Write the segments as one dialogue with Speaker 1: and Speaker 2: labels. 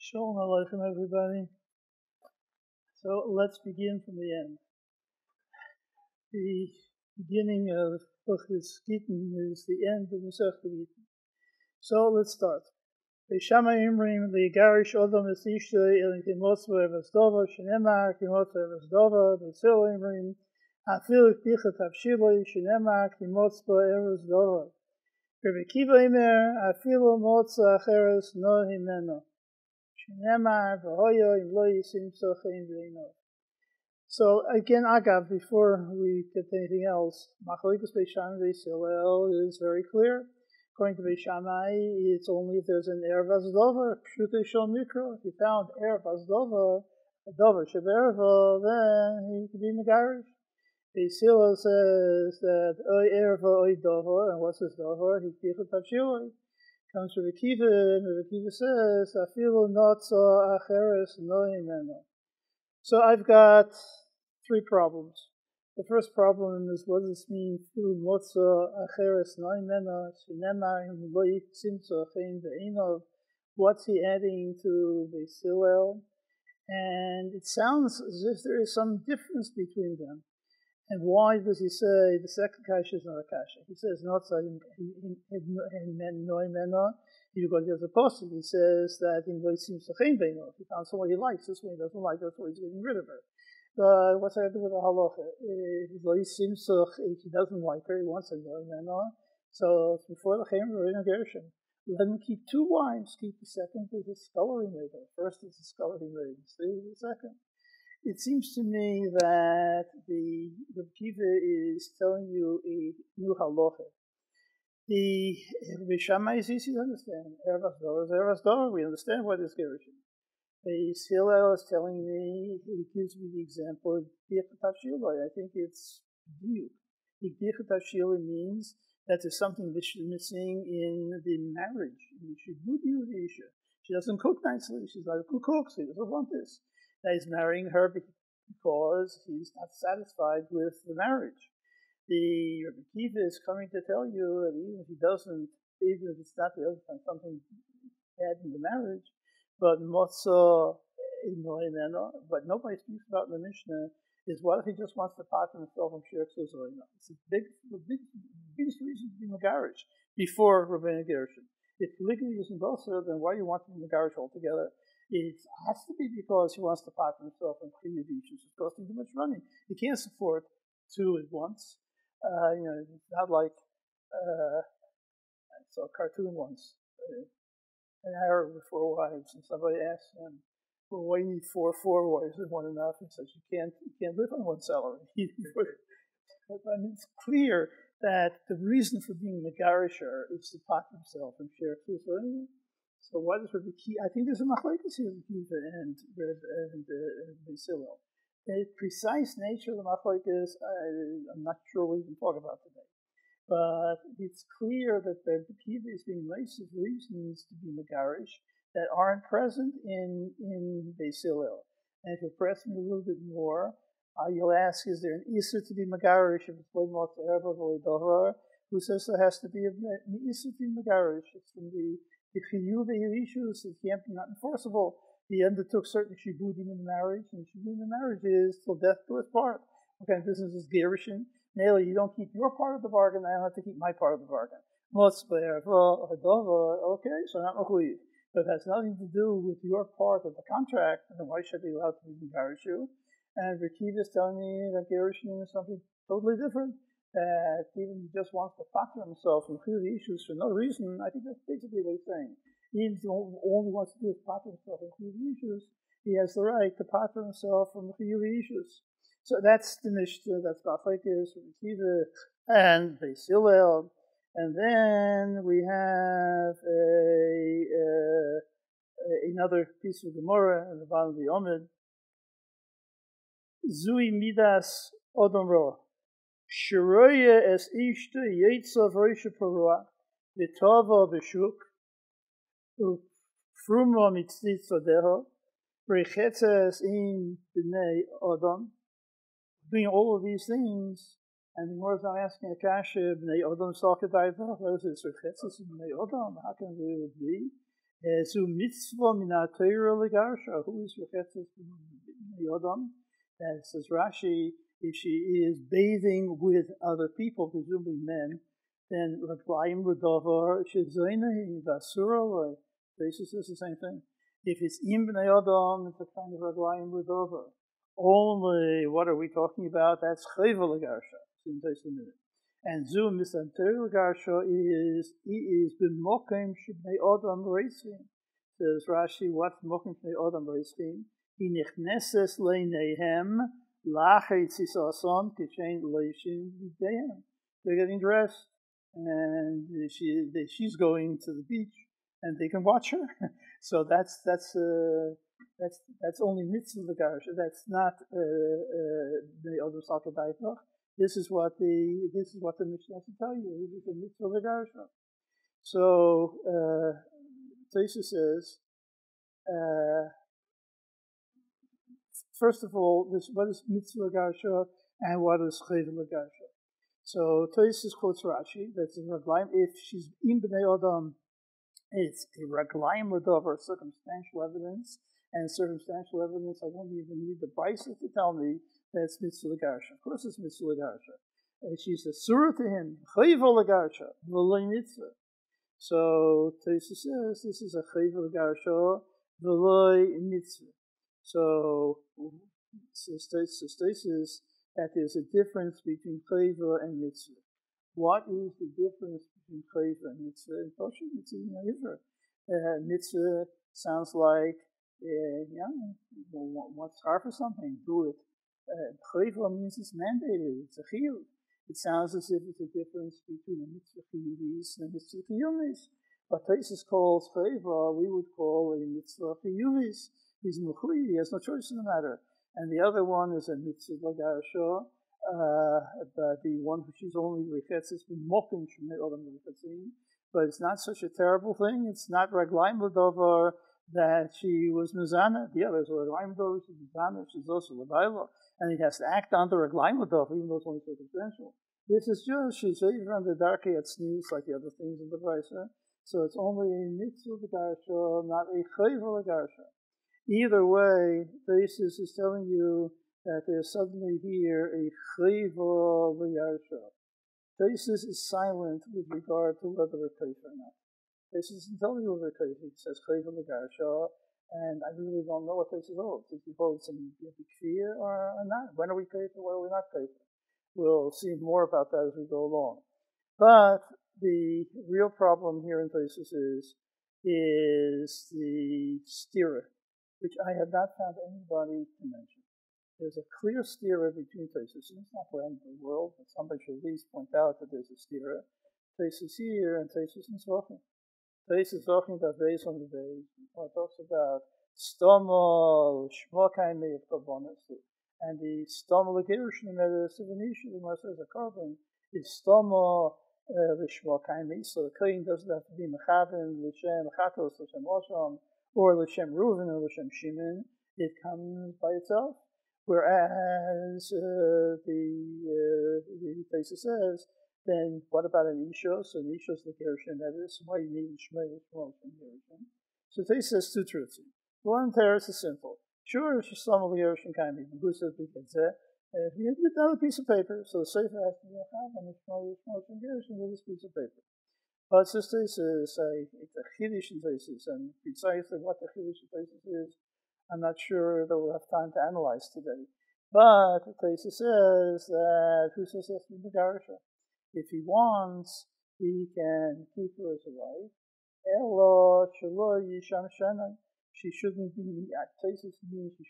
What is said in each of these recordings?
Speaker 1: Shalom Aleichem, everybody. So let's begin from the end. The beginning of Buch's Gittin is the end of Masechta Gittin. So let's start. Beishama Imrim Legaresh Odom Esishtoi El Kimotzo Ervas Davar Shenemar Kimotzo Ervas Davar Beisil Imrim Afil Tichat Avshiloi Shenemar Kimotzo Ervas Davar Rabbi Kiva Imer Afilo Motza Acheres No Himeno. So again, Agav, before we get to anything else, Machlokes Beis Shammai and Beis Hillel is very clear. According to Beis Shammai, it's only if there's an Ervas Davar, Pshutei Shel Mikra. If he found Ervas Davar, a Davar Sheberva, then he could be Megaresh. Beis Hillel says that Oy Erva Oy Davar, and what's his Davar? He Tichat Avshiloi. Comes to Kiva, and Kiva says, "Afilu notza acheres no himeno." So I've got three problems. The first problem is, what does this mean? Afilu notza acheres no himeno. Shenemar lo yitzimtza chein ve'inov. What's he adding to Beis Hillel? And it sounds as if there is some difference between them. And why does he say the second kasha is not a kasha? He says not so because he has a posture. He says that in what seems to change, if he found someone he likes, this one he doesn't like, that's why he's getting rid of her. But what's that to do with the halacha? If he doesn't like her, he wants a noimena. So before the chaburah or in a gerushin, let him keep two wives. Keep the second as a scullery maid. First is a scullery maid, stay with the second. It seems to me that the Rav Kiva is telling you a new halacha. The Beis Shammai is easy to understand. Ervas Davar is Ervas Davar. We understand what is gerushin. Beis Hillel is telling me, he gives me the example of Tichat Avshiloi. I think it's diuk. Tichat Avshiloi means that there's something missing in the marriage. She doesn't cook nicely. She's not a good cook. She doesn't want this. That he's marrying her because he's not satisfied with the marriage. The Rabbi Kiva is coming to tell you that even if he doesn't, even if it's not the other time, something bad in the marriage, but motza inoimeno, what nobody speaks about in the Mishnah is what if he just wants to partner himself from shirk zozoina. It's the biggest reason to be Megaresh before Rabbinic gerushin. If polygamy isn't also, then why do you want to be Megaresh altogether? It has to be because he wants to partner himself in creative issues. It's costing too much money. He can't support two at once. It's not like I saw a cartoon once, an Arab with four wives, and somebody asked him, "Well, why do you need four wives? Is one enough?" He says, "You can't live on one salary." But I mean, it's clear that the reason for being Megaresher is to partner himself in share food. So what is Rabbi Kiva? I think there's a machlokes here, Rabbi Kiva and Beis Hillel. The precise nature of the machlokes, I'm not sure we can talk about today. But it's clear that Rabbi Kiva is being nice of reasons to be Megaresh that aren't present in Beis Hillel. And if you press me a little bit more, you'll ask, is there an Isser to be Megaresh if it's Leimot Erva Davar? Who says there has to be an Isser to be Megaresh? It's from the chiyuv issues. It can't be not enforceable. He undertook certain shibudim in the marriage, and shibudim in the marriage is till death do us part. What kind of business is gerushin? Namely, you don't keep your part of the bargain, I don't have to keep my part of the bargain. Okay, so not mechuyev. But it has nothing to do with your part of the contract, then why should I be allowed to be Megaresh you? And Rav Kiva is telling me that gerushin is something totally different. That even he just wants to partner himself and clear the issues for no reason. I think that's basically what he's saying. Even if he only wants to do is partner himself and clear the issues, he has the right to partner himself and clear the issues. So that's the Mishnah, that's machlokes, Rabbi Kiva and Beis Hillel. And then we have another piece of Gemara at the bottom of the omedet. Zui midas odom roh. Shiroya es ishta yetzav roisha parua v'tova b'shuk ufruma mitzvit zadeha v'rechetza es in b'nei odom. Doing all of these things, and the more I'm asking a kasha b'nei odom sakadayva, what is this? Rechetza is b'nei odom. How can it be? Zu mitzvah min haTorah legarsha, who is rechetzes yodam? That says Rashi, if she is bathing with other people, presumably men, then raglayim l'davar shezoinahi vasura. Basis is the same thing. If it's im b'nei adam, it's a kind of raglayim l'davar. Only, what are we talking about? That's Kefiah Legaresh. In just a minute. And zu mitzvah legarsha is b'mokem shebnei adam reisim. Says Rashi, what's mokem shebnei adam reisim? He nichneses leinehem lachei tzisason kishen leishim v'dehem. They're getting dressed, and she's going to the beach, and they can watch her. So that's only mitzvah legarsha. That's not the other sakabaytach. This is what the Mishnah has to tell you. This is the mitzvah legarsha. So Tosfos says, first of all, what is mitzvah legarsha and what is Kefiah Legaresh? So Tosfos quotes Rashi. That's a raglayim. If she's in b'nei adam, it's a raglayim l'davar, circumstantial evidence. And circumstantial evidence, I don't even need the Brisa to tell me that it's mitzvah legarsha. Of course it's mitzvah legarsha. She's a surah to him, Kefiah Legaresh, v'lo mitzvah. So Tosfos says this is a Kefiah Legaresh, v'lo mitzvah. So Tosfos that there's a difference between Kefiah and mitzvah. What is the difference between Kefiah and mitzvah? And Poshet, it's in HaEzer. Mitzvah sounds like, what's hard for something? Do it. Kefiah means it's mandated. It's a chiyuv. It sounds as if it's a difference between a mitzvah chiyuvis and a mitzvah chiyuvis. What Tosfos calls Kefiah, we would call a mitzvah chiyuvis. He's mechuyev. He has no choice in the matter. And the other one is a mitzvah legarsha. But the one which is only rechetzes b'mokim shemei odam rechetzim. But it's not such a terrible thing. It's not raglayim l'davar that she was mizana. The others were raglayim l'davar, she's mizana, she's also l'bayla. And he has to act on the raglayim l'davar, even though it's only circumstantial. This is just, she's over on the darkei at snooze, like the other things in the Brisa. So it's only a mitzvah legarsha, not a Kefiah Legaresh. Either way, Tosfos is telling you that there's suddenly here a Kefiah Legaresh. Tosfos is silent with regard to whether a Kefiah or not. Tosfos isn't telling you whether a Kefiah. It says Kefiah Legaresh, and I really don't know what Tosfos holds. If he holds some Kefiah or not. When are we Kefiah? When are we not Kefiah? We'll see more about that as we go along. But the real problem here in Tosfos is the stira, which I have not found anybody to mention. There's a clear stira between Tosfos, and it's not the end of the world, but somebody should at least point out that there's a stira. Tosfos here and Tosfos in Zvachim. Tosfos Zvachim that base on the base. It talks about stoma shmokaimei of karbonis, and the stoma legerushin omedet sevenisha, the Gemara says a carbon is stoma lishmokaimei. So the kohen doesn't have to be mechaven l'shem chatos l'shem osham, or l'shem Reuven or l'shem Shimon. It comes by itself. Whereas the Tosfos says, then what about an isha? So an isha is the gerushin. That is why you need shmei from gerushin. So Tosfos says two truths. One teretz is simple. Sure, some of the gerushin can be. Who says we can say? If you get down a piece of paper, so the sefer has to be a chav and the shmei from gerushin with this piece of paper. But Tosfos says it's a chiddush in Tosfos, and precisely what the chiddush in Tosfos is, I'm not sure that we'll have time to analyze today. But Tosfos says that who says yes to the garasha? If he wants, he can keep her as a wife. Elo shelo yisham shenai. She shouldn't be. Tosfos means she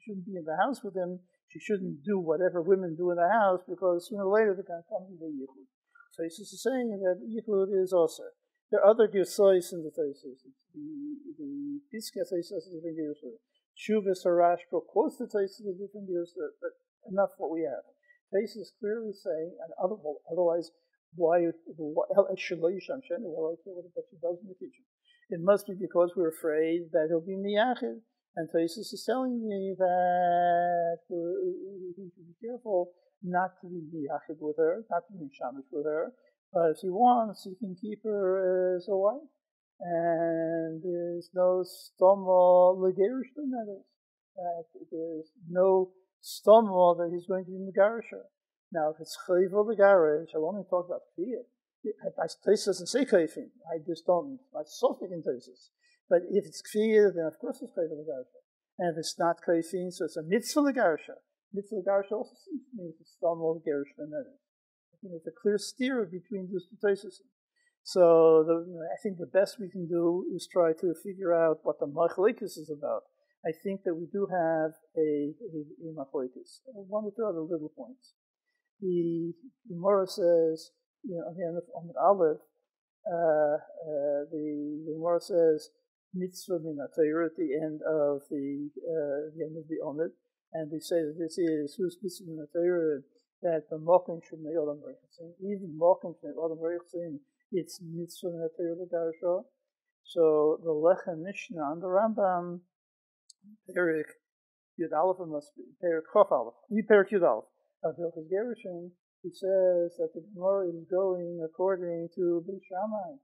Speaker 1: shouldn't be in the house with him. She shouldn't do whatever women do in the house, because sooner or later they're going to come to the yichud. Tosfos is saying that yichud is also. There are other gisois in the Tosfos. The Piskei Tosfos is a different gisois. Shuvas Harashba quotes the Tosfos with different gisois, but enough what we have. Tosfos is clearly saying, and otherwise, why Shelo Yisham Sheni? Why care what she does in the kitchen? It must be because we're afraid that he'll be miyachid. And Tosfos is telling me that he should be careful not to be miyachid with her, not to be shamish with her. But if he wants, he can keep her as a wife. and there's no stoma legerushin, that is. There's no stoma that he's going to be megarisher. Now, if it's Kefiah Legaresh, I won't even talk about Kefiah. Taisa doesn't say Kefiah. I just don't. My sophic in Taisas. But if it's Kefiah, then of course it's Kefiah Legaresh. And if it's not Kefiah, so it's a mitzvah Legaresh. Mitzvah Legaresh also means it's stoma legerushin. I think it's a clear steer between those two Taisas. So I think the best we can do is try to figure out what the machlekes is about. I think that we do have a machlekes. One or two other little points. The Gemara says, on the end of Omed Aleph, the Gemara says mitzvah min haTorah at the end of the Omed, and we say that this is whose mitzvah min haTorah, that the mokim should be Adam Reichtzin, even mokim should be Adam Reichtzin, it's mitzvah min haTorah legarasha. So the Lechem Mishnah on the Rambam, Perik Yud Aleph must be Perik Chof Aleph, Perik Yud Aleph of Hilchos Gerushin. He says that the Gemara is going according to Beis Shammai.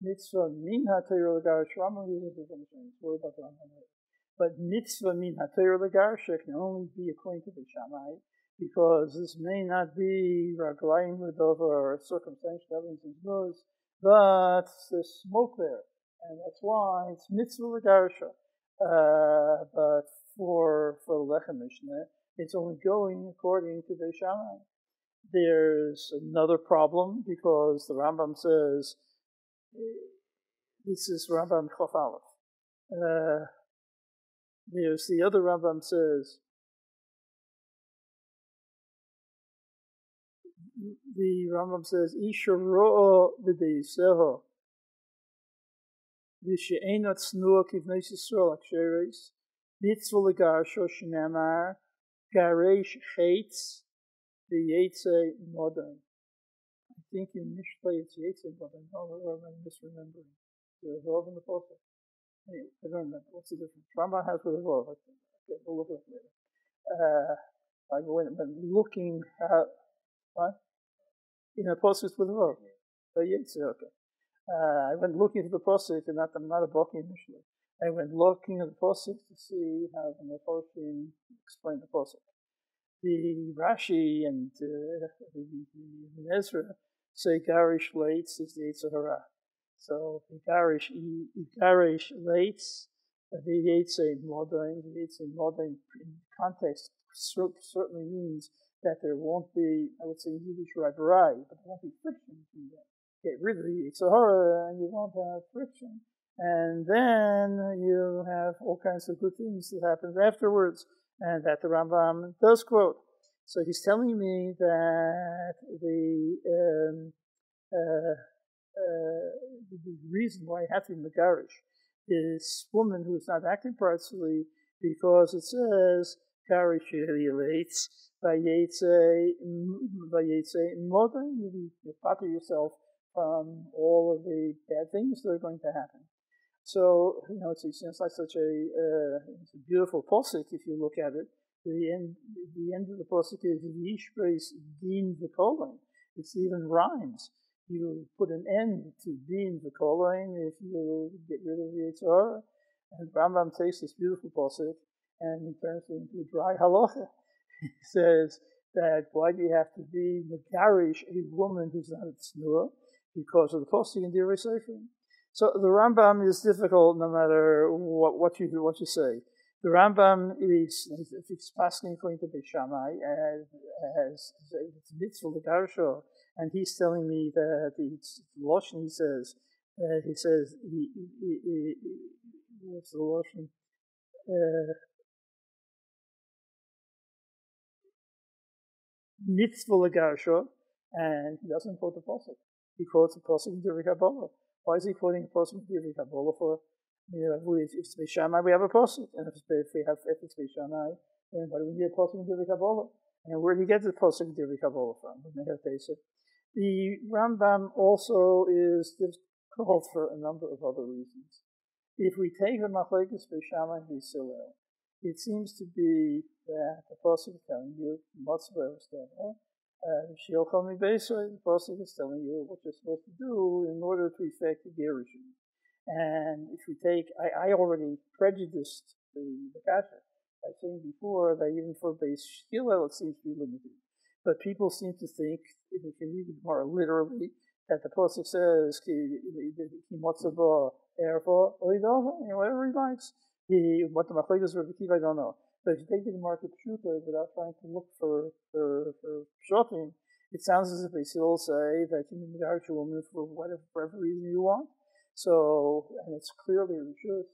Speaker 1: Mitzvah min haTorah legarasha. Rambam uses different things. Worry about the Rambam later. But mitzvah min haTorah legarasha can only be according to Beis Shammai, because this may not be raglayim ledova or circumstantial evidence in nose, but there's smoke there, and that's why it's mitzvah legarasha. But for the Lechem Mishnah, it's only going according to Beis Shammai. There's another problem, because the Rambam says, this is Rambam Chof Aleph. There's the other Rambam says, the Rambam says, Isha ro'o v'deiseho v'she'enot snua kivneis Yisrael aksheres mitzvah legarasho shenamar garesh chaitz v'yetze modern. I think in Mishlei it's yetze modern. Oh, I'm misremembering. There's a Vav in the Pasuk. Anyway, I don't remember. What's the difference? Rambam has with a Vav. Okay, we'll look at it later. I went looking at what? In a Pasuk with a Vav. So yetze, okay. I went looking for the Pasuk, and I'm not a Baki initially. I went looking at the Pasuk to see how the Mefarshim explain the Pasuk. The Rashi and the Ezra say Garish Leitz is the Yitzhahara. So the Garish Leitz, the Yitzhah Modain, in context certainly means that there won't be, I would say, Yiddish Rabbi, but there won't be friction between them. Get rid of the Yitzhahara and you won't have friction. And then you have all kinds of good things that happen afterwards, and that the Rambam does quote. So he's telling me that the reason why I have to be Megarish this woman who is not acting properly, because it says Garish relates Vayetze modern, you pater yourself from all of the bad things that are going to happen. So, it seems like such it's a beautiful posuk if you look at it. The end of the posuk is Yishbreis Din V'Kolein. It even rhymes. You put an end to Din V'Kolein if you get rid of the Yitzhar. And Rambam takes this beautiful posuk and he turns it into a dry halacha. He says that why do you have to be megarish a woman who's not a tznuah? Because of the posuk in the Sefer. So the Rambam is difficult no matter what you say. The Rambam is, if it's passing according to Beis Shammai, as it's mitzvah legarasha, and he's telling me that it's Loshen. He says, what's the Loshen? Mitzvah legarasha, and he doesn't quote the pasuk. He quotes the pasuk in the Kabbalah. Why is he quoting the pasuk in the Kabbalah for? If it's Beis Shammai, we have a pasuk, and if it's Beis Shammai, then why do we need a pasuk in the Kabbalah? And where do you get the pasuk in the Kabbalah from? The Rambam also is difficult for a number of other reasons. If we take the machlekes Beis Shammai and Beis Hillel, it seems to be that the pasuk is telling you the pasuk is telling you what you're supposed to do in order to effect the gerushin. And if we take, I already prejudiced the kasha by saying before that even for base Hillel it seems to be limited. But people seem to think, if you can read it more literally, that the pasuk says ki motzaba erva oidava, whatever he likes. What the machlekes Rabbi Kiva, I don't know. But if you take the market pshuta without trying to look for pshatim, it sounds as if they still say that you can marry a woman for whatever reason you want. So, and it's clearly rishus.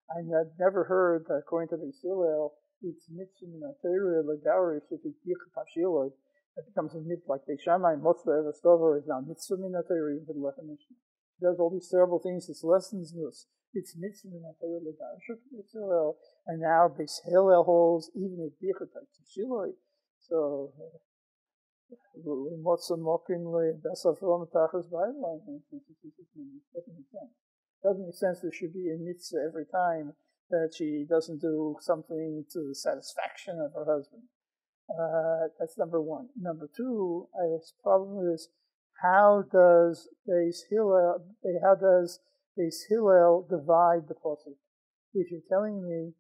Speaker 1: I had never heard that according to the Hillel, it's mitzvah min HaTorah legerushin if it's dich tashiloi. That becomes a mitzvah like Beishamai, Motzva Ervat Davar is now mitzvah min HaTorah even for the Lechem Mishnah. It does all these terrible things, it's lessons this. It's mitzvah min HaTorah legerushin, and now Beis Hillel holds even a dich tashiloi. So, Motzah mokin le'asafon tachas b'ayla. Doesn't make sense there should be a mitzvah every time that she doesn't do something to the satisfaction of her husband. That's number one. Number two, his problem is how does Beis Hillel divide the pasuk? If you're telling me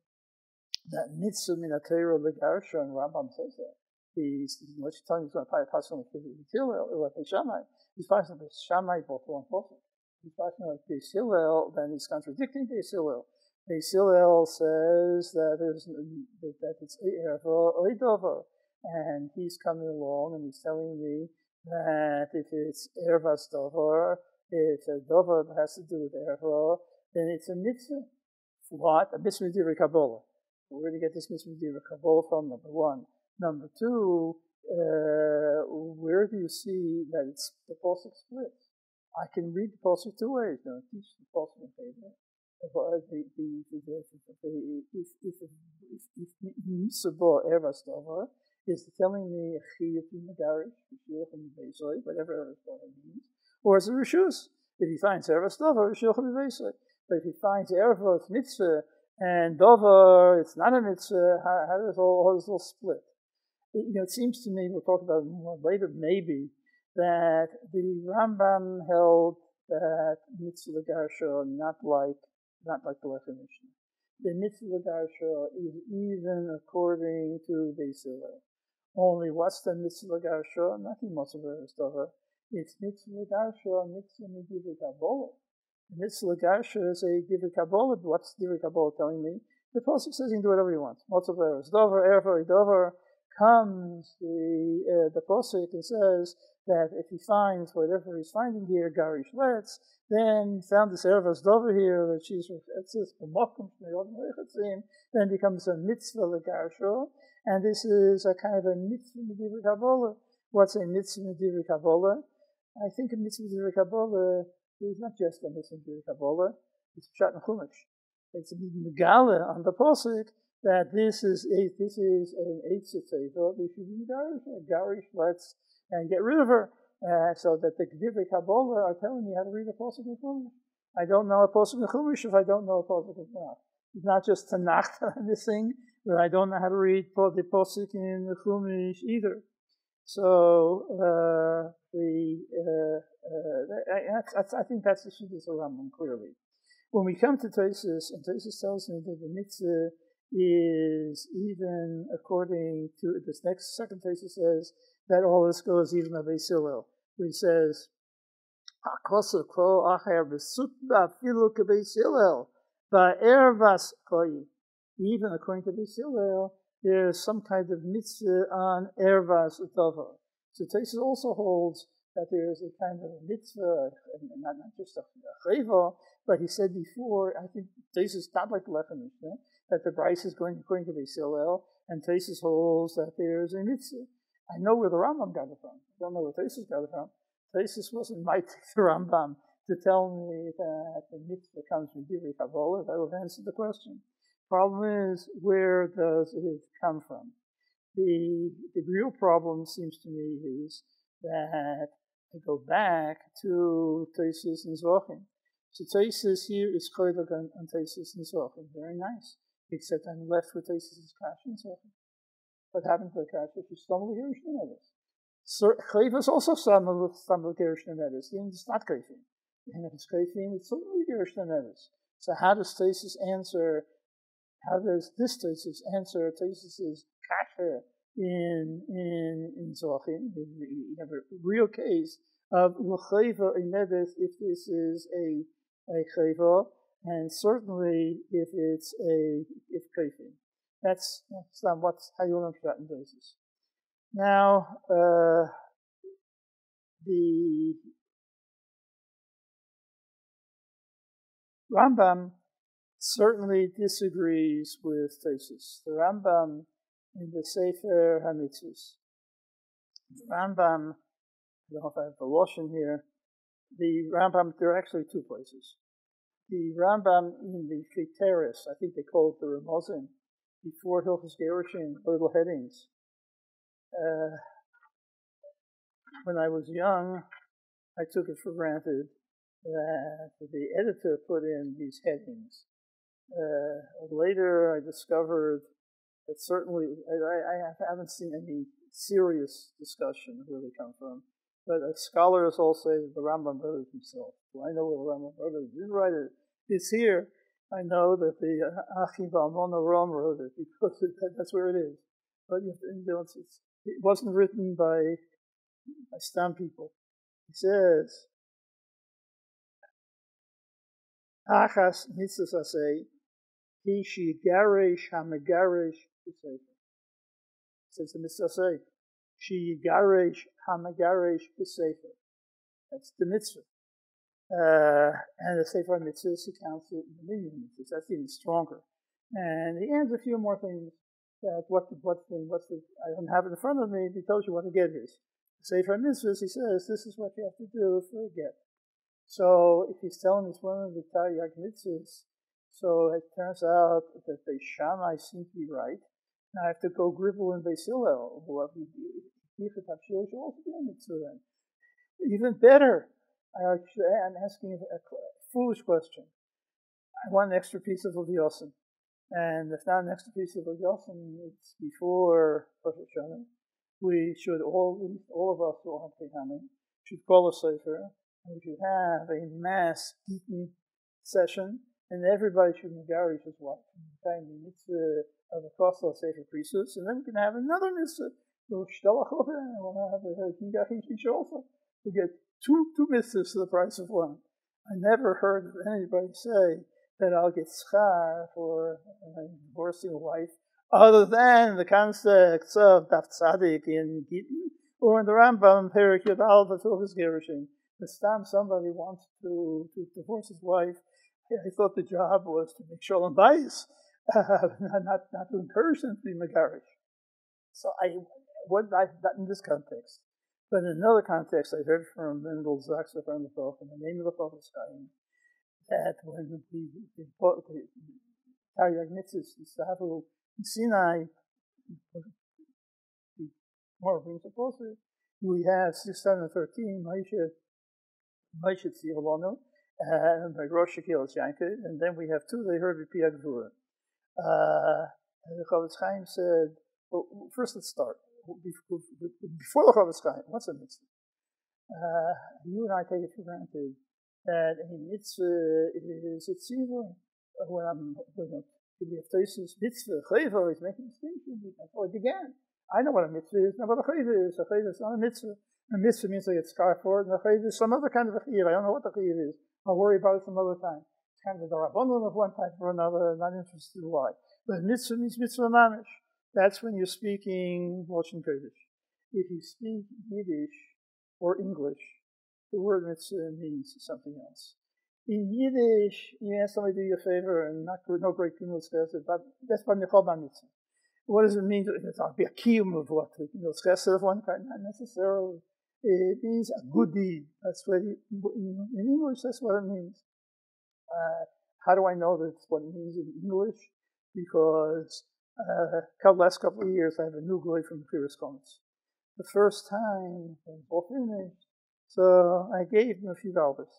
Speaker 1: that mitzvah min HaTorah legarushin, and Rambam says that, he's not telling me he's going to apply a pasuk like Hillel or like Beishamai. He's passing Beis Shammai both one pasuk. He's passing like Beis Hillel, then he's contradicting Beis Hillel. Beis Hillel says that it's Ervat Davar, and he's coming along and he's telling me that if it's Ervat Davar, it's a Davar that has to do with Erva, then it's a mitzvah. What? A mitzvah d'ivri Kabbalah. Where do you get this mitzvah d'ivri Kabbalah from? Number one. Number two, where do you see that it's the pasuk splits? I can read the pasuk two ways. Teach the pasuk in favor. If Nisaba Ervas Davar is telling me whatever Ervas Davar means, or it's a rishus. If he finds Ervas Davar, but if he finds Erva, it's mitzvah, and Davar, it's not a mitzvah, how does all this all split? It seems to me, we'll talk about it more later, maybe, that the Rambam held that mitzvah legarushin not like the Lechem Mishnah. The mitzvah legarushin is even according to Beis Hillel. Only what's the mitzvah legarushin? Not the mitzvah legarushin. It's mitzvah legarushin, mitzvah d'ivri Kabbalah. The mitzvah legarushin is a d'ivri Kabbalah. What's d'ivri Kabbalah telling me? The pasuk says he can do whatever he wants. Mitzvah legarushin, Erva Davar. Comes the pasuk and says that if he finds whatever he's finding here, garish let's, then found this Ervas Davar here, that she's then becomes a mitzvah legarushin, and this is a kind of a mitzvah d'ivri Kabbalah. What's a mitzvah d'ivri Kabbalah? I think a mitzvah d'ivri Kabbalah is not just a mitzvah d'ivri Kabbalah, it's pshat and chumash. It's a megala on the pasuk that this is an HaEzer. They should be garish, let's, and get rid of her. So that the Divrei Kabbalah are telling me how to read a pasuk in Chumash. I don't know a pasuk in Chumash if I don't know a pasuk in Tanakh. It's not just Tanakh missing, but I don't know how to read the pasuk in the Chumash either. So I think that's the shidduch of HaRambam clearly. When we come to Tosfos, and Tosfos tells me that the mitzvah is even according to this next second Tosfos says that all this goes even by Beis Hillel, where he says even according to Beis Hillel, there's some kind of mitzvah on Ervas Davar. So Tosfos also holds that there is a kind of a mitzvah, not just a chayva, but he said before, I think Tosfos not like the Lechem Mishnah, that the Bryce is going according to Beis Hillel, and Tosfos holds that there is a mitzvah. I know where the Rambam got it from. I don't know where Tosfos got it from. Tosfos wasn't my the Rambam to tell me that the mitzvah comes from Divrei Kabbalah. That would answer the question. Problem is, where does it come from? The real problem seems to me is that I go back to Tosfos and Zvachim. So Tosfos here is Kollel on Tosfos and Zvachim. Very nice. Except I'm left with Tosfos' Kash and Zvachim. What happened to the Kash? If you stumble gerushin omedet. So Chayv is also stumble gerushin omedet. It's not Kefiah. and if it's kefin, it's certainly gerushin Ervas. So how does Tosis answer? How does this Tosis answer Tosis's kasha in Zochim? You have a real case of l'chayva omedet if this is a chayva, and certainly if it's if kefin. That's not how you learn that in Tosis. Now the Rambam certainly disagrees with Tosis. The Rambam in the Sefer HaMitzvos. The Rambam, I don't know if I have the Loshen here. The Rambam, there are actually two places. The Rambam in the Keteris, I think they call it the Ramazim, before Hilchos Gerushin, little headings. When I was young, I took it for granted that the editor put in these headings. Later, I discovered that certainly I haven't seen any serious discussion of where they come from, but scholars all say that the Rambam wrote it himself. So I know where the Rambam wrote it. He didn't write it. It's here. I know that the Achim Valmona Rom wrote it because that's where it is. But it wasn't written by Stam people. He says, Achas mitzvahs asay, he sheyigaresh ha'megaresh b'sefer. Says the mitzvah asay, sheyigaresh ha'megaresh b'sefer. That's the mitzvah. And the sefer mitzvahs, he counts it in the million mitzvahs. That's even stronger. And he adds a few more things that I don't have it in front of me. He tells you what a get is. The sefer mitzvahs, he says, this is what you have to do for a get. So if he's telling us one of the Taryag mitzvahs, so it turns out that the Shammai seem to be right. Now I have to go gribble in Beis Hillel. Should also be a mitzvah then. Even better, I'm asking a foolish question. I want an extra piece of Leviyosin. And if not an extra piece of Leviyosin, it's before Rosh Hashanah. We should all of us who are Kehanim, should call a sefer. We should have a mass eating session, and everybody should megarish his wife. The mitzvah of the Kollel Sefer priesthood, and then we can have another mitzvah. We'll have a kingachish also. We get two mitzvahs for the price of one. I never heard of anybody say that I'll get schar for divorcing a wife, other than the context of Daf Tzadik in Gittin, or in the Rambam, Perik Yod Al Hilchos Gerushin. The time somebody wants to divorce his wife, I thought the job was to make shalom bayis, not to encourage them to be megarish. So not in this context, but in another context, I heard from Mendel Zaks from the Prophet, in the name of the Prophet, that when the Taryag mitzvahs, the Stavu in Sinai, the more brings a closer, we have 613 Moshe Tzivolono, and Rosh Hashanah Yanka, and then we have two they heard with Kefiah Legaresh. And the Chofetz Chaim said, well, first let's start. Before the Chofetz Chaim, what's a mitzvah? You and I take it for granted that a mitzvah is a tzivah. When we have Tosis mitzvah, chayva is making a distinction. That's how it began. I know what a mitzvah is, not what a chayva is. A chayva is not a mitzvah. A mitzvah means I get scarred for it, and a chayv is some other kind of a chayv. I don't know what the chayv is. I'll worry about it some other time. It's kind of the rabbanon of one type or another, not interested in why. But mitzvah means mitzvah mamish. That's when you're speaking Lashon Kodesh. If you speak Yiddish or English, the word mitzvah means something else. In Yiddish, you ask somebody to do you a favor, and no great chesed, but that's by Mechal mitzvah. What does it mean? It'll be a kiyum of what? Chesed of one kind? Not necessarily. It means a good deed. That's what in English, that's what it means. How do I know that's what it means in English? Because last couple of years, I have a new guy from the previous comments. The first time, when it's all finished, so I gave him a few dollars.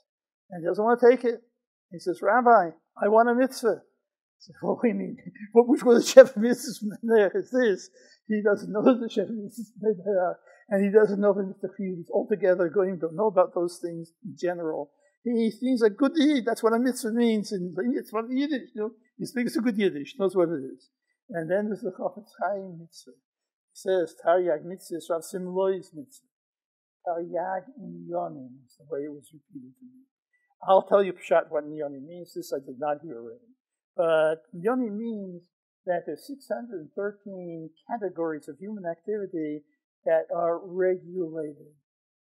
Speaker 1: And he doesn't want to take it. He says, Rabbi, I want a mitzvah. I said, what do you mean? Which was the Sheva mitzvah is this? He doesn't know the Sheva mitzvah, and he doesn't know the mitzvah altogether. Going to know about those things in general. He thinks a good Yid, that's what a mitzvah means. And it's what Yiddish, he speaks a good Yiddish, knows what it is. And then there's the Chofetz Chaim mitzvah. It says, Taryag mitzvah, Rav Simloi's mitzvah. Taryag inyonim is the way it was repeated to me. I'll tell you Pshat what inyonim means. This I did not hear already. But inyonim means that there's 613 categories of human activity that are regulated.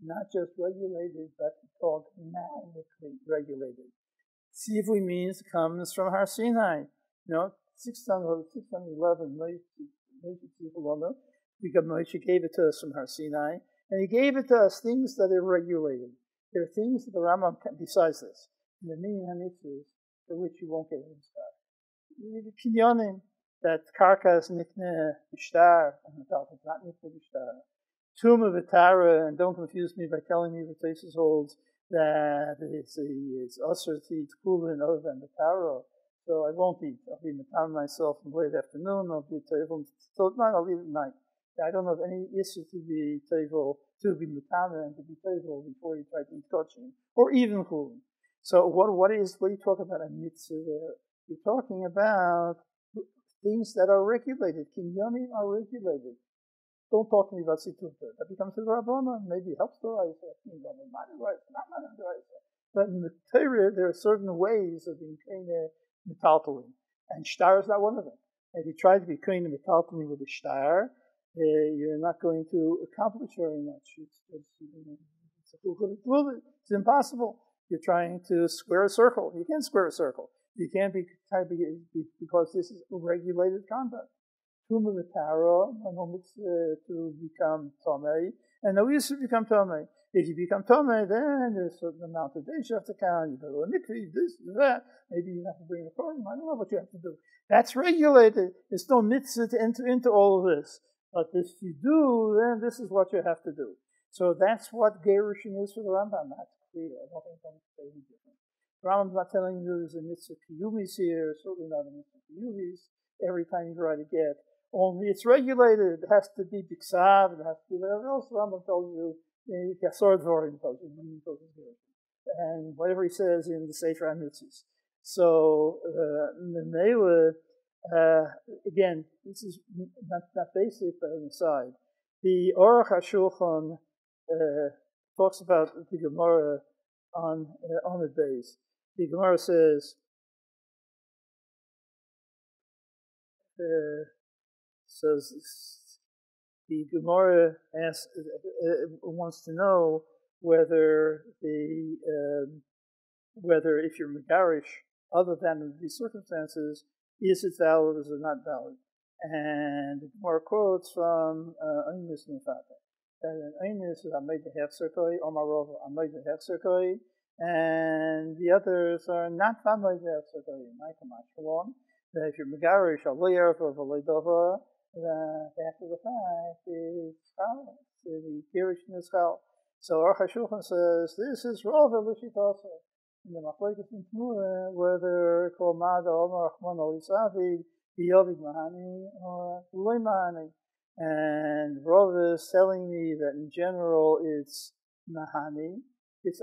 Speaker 1: Not just regulated, but dogmatically regulated. Tzivui means comes from Har Sinai. 611, Moshe gave it to us from Har Sinai, and he gave it to us things that are regulated. There are things that the RIETS can, besides this, in the meaning of mitzvahs, for which you won't get any star. Kinyonim, that karkas nikne b'shtar, and it's not nikne b'shtar. Tumah v'tara, and don't confuse me by telling me the Tosfos holds that it's usher to eat kulin other than the taro. So I won't eat. I'll be matam myself in the late afternoon. I'll be table till night. I'll eat at night. I don't have any issue to be table, to be matam and to be table before you try to eat kosher or even kulin. So what are you talking about a mitzvah there? You're talking about things that are regulated. Kinyonim are regulated. Don't talk to me about situta. That becomes a rabbanon. Maybe it helps the RIETS. But in the Torah, there are certain ways of being kind of metaltalim, and shtar is not one of them. If you try to be kind of metaltalim with a shtar, you're not going to accomplish very much. It's impossible. You're trying to square a circle. You can't square a circle. You can't be because this is regulated conduct. Tumah v'tara, to become tomei, and no use to become tomei. If you become tomei, then there's a certain amount of days you have to count. You go to a mikveh, this, that. Maybe you have to bring a korban. I don't know what you have to do. That's regulated. There's no mitzvah to enter into all of this. But if you do, then this is what you have to do. So that's what gerushin is for the RIETS. That's clear. I don't think I'm saying different. The RIETS not telling you there's a mitzvah kiyumis here. Certainly not a mitzvah kiyumis. Every time you try to get. Only it's regulated. It has to be biksav. It has to be whatever else. The RIETS tells you. Kasor Dvarim tells you. And whatever he says in the Sefer HaMitzvos. So, again, this is not basic, but on the side. The Aruch HaShulchan talks about the Gemara on omedet base. The Gemara says, the Gemara wants to know whether if you're megarish other than in these circumstances, is it valid or is it not valid? And the Gemara quotes from Einis Nefata. That in Einis is Amayda Hechzerkoi, Omarova Amayda Hechzerkoi, and the others are not Amayda Hechzerkoi. Maikamash Shalom. That if you're megarish, Alay Ervat Davar, that after the fact is chal. The gerushin is chal. So Aruch HaShulchan says this is Rova L'Shitasa. In the Machlokes in Tmura, whether called Mada Omar Achman Olisavi, Yovid Mahani or Loy Mahani. And Rova is telling me that in general it's Mahani. In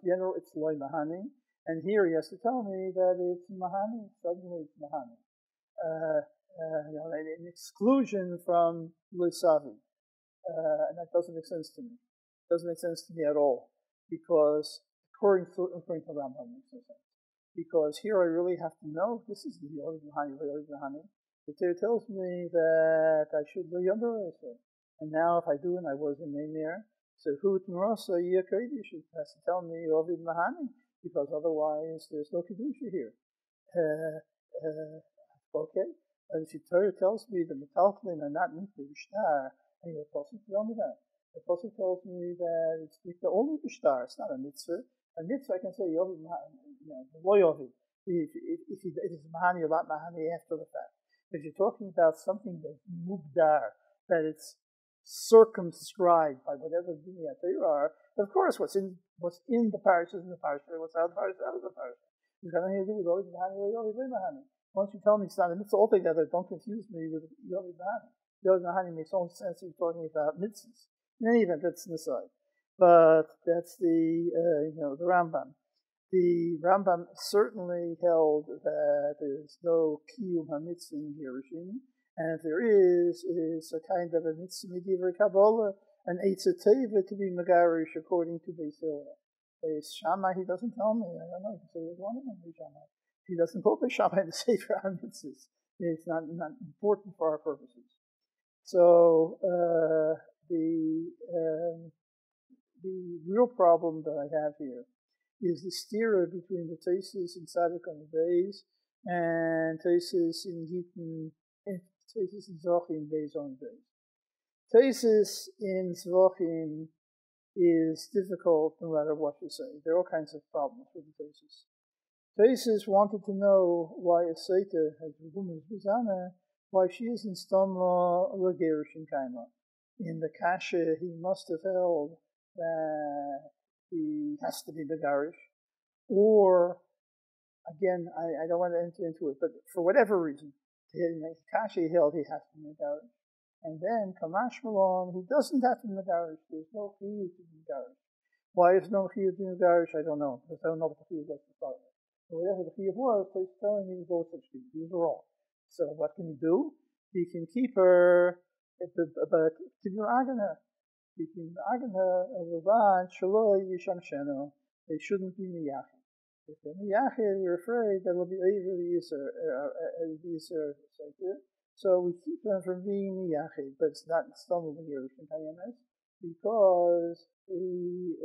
Speaker 1: general it's Loy Mahani. And here he has to tell me that it's Mahani. Suddenly it's Mahani. An exclusion from Lisavi. And that doesn't make sense to me. It doesn't make sense to me at all. Because according to HaRambam, it makes no sense. Because here I really have to know, this is the Yovid Mahani. The Torah tells me that I should be under HaEzer. And now if I do and I was in Neimir, so who Tmrosa Yakodesh has to tell me Yovid Mahani, because otherwise there's no Kedusha here. Okay? But if the Torah tells me the metaltalin are not mikveh b'shtar, and the Pasuk tells me that. The Pasuk tells me that it's mikveh only b'shtar. It's not a mitzvah. A mitzvah I can say Yovid Mahani, lo Yovid. If it is Mahani or not Mahani after the fact. If you're talking about something that's mugdar, that it's circumscribed by whatever dinya there are, of course what's in the parish is in the parish, what's out of the parish is out of the parish. It's got nothing to do with Yovid Mahani or Yovid Mahani. Once you tell me it's not a mitzvah altogether, don't confuse me with Yovid Mahani. Yovid Mahani makes only sense if you're talking about mitzvahs. In any event, that's an aside. But that's the RIETS. The Rambam certainly held that there's no kiyum hamitzvah in gerushin, and if there is, it's a kind of a mitzvah medivra kabbalah, an eitzah teva to be megarish according to Beis Hillel. Beis Shammai, he doesn't tell me. I don't know. He can say there's one of them, Beis Shammai. He doesn't quote Beis Shammai to say for our mitzvahs. It's not important for our purposes. So the real problem that I have here is the stira between the Tesis in Tzaddik on the Beis and Tesis in Gittin, Tesis in Zochim, Beis on Beis. Tesis in Zochim is difficult no matter what you say. There are all kinds of problems with the Tesis. Tesis wanted to know why a Seita, as a woman's Bizana, why she isn't Stoma legerushin kaima. In the Kasha, he must have held that he has to be begarish, or, again, I don't want to enter into it, but for whatever reason, in the Kasha he held he has to be begarish. And then, Kamash Malon, he doesn't have to be megarish. There's no chiyuv to be megarish. Why is no chiyuv to be megarish? I don't know, because I don't know what the chiyuv was to start with. So whatever the chiyuv was, he's telling me those such things. These are wrong. So what can he do? He can keep her, but to be her. He can her, they shouldn't be miyachid. If they're miyachid, you're afraid that it'll be over the Yisr. So we keep them from being miyachid, but it's not stumble the gerushin kayemes, because he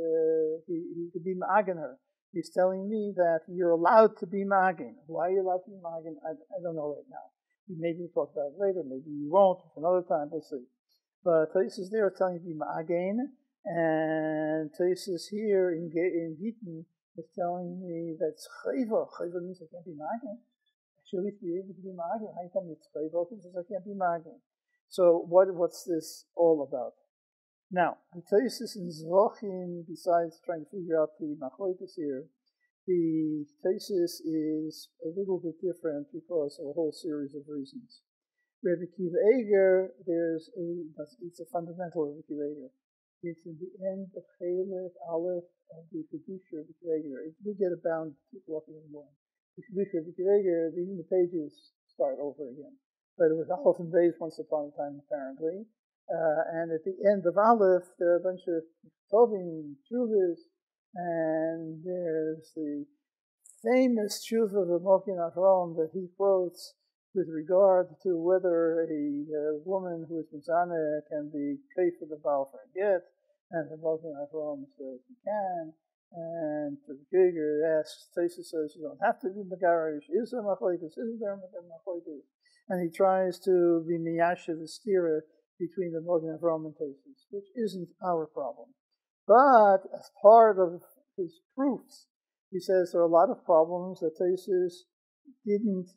Speaker 1: could be ma'agen her. He's telling me that you're allowed to be ma'agen. Why are you allowed to be ma'agen? I don't know right now. Maybe we'll talk about it later. Maybe we won't. Another time, we'll see. But Tesis there is telling you to be ma'agen, and Tesis here in Gittin is telling me that it's chayva. Chayva means I can't be ma'agen. I should at least be able to be ma'agen. How you tell me it's chayva? Because I can't be ma'agen. So what's this all about? Now, the Tesis in Zvochim, besides trying to figure out the machlokas here, the Tesis is a little bit different because of a whole series of reasons. Rebbe Legaresh, it's a fundamental Rebbe Legaresh. It's in the end of Chelek Aleph of the Kedusha Rebbe Legaresh. We get abound walking in the morning. The Kedusha Rebbe Legaresh, even the pages start over again. But it was Aleph and Beis once upon a time, apparently. And at the end of Aleph, there are a bunch of Tovim, Chuvas, and there's the famous Tshuva of the Mokin Avram that he quotes with regard to whether a woman who is Mizana can be paid for the Baal for a get, and the Mokin Avram says he can, and the Giger asks, Tesis says you don't have to be Megarish, is there Machlokes, isn't there Machlokes? And he tries to be Miyasha the stira between the Mokin Avram and Tesis, which isn't our problem. But as part of his proofs, he says there are a lot of problems that Tesis didn't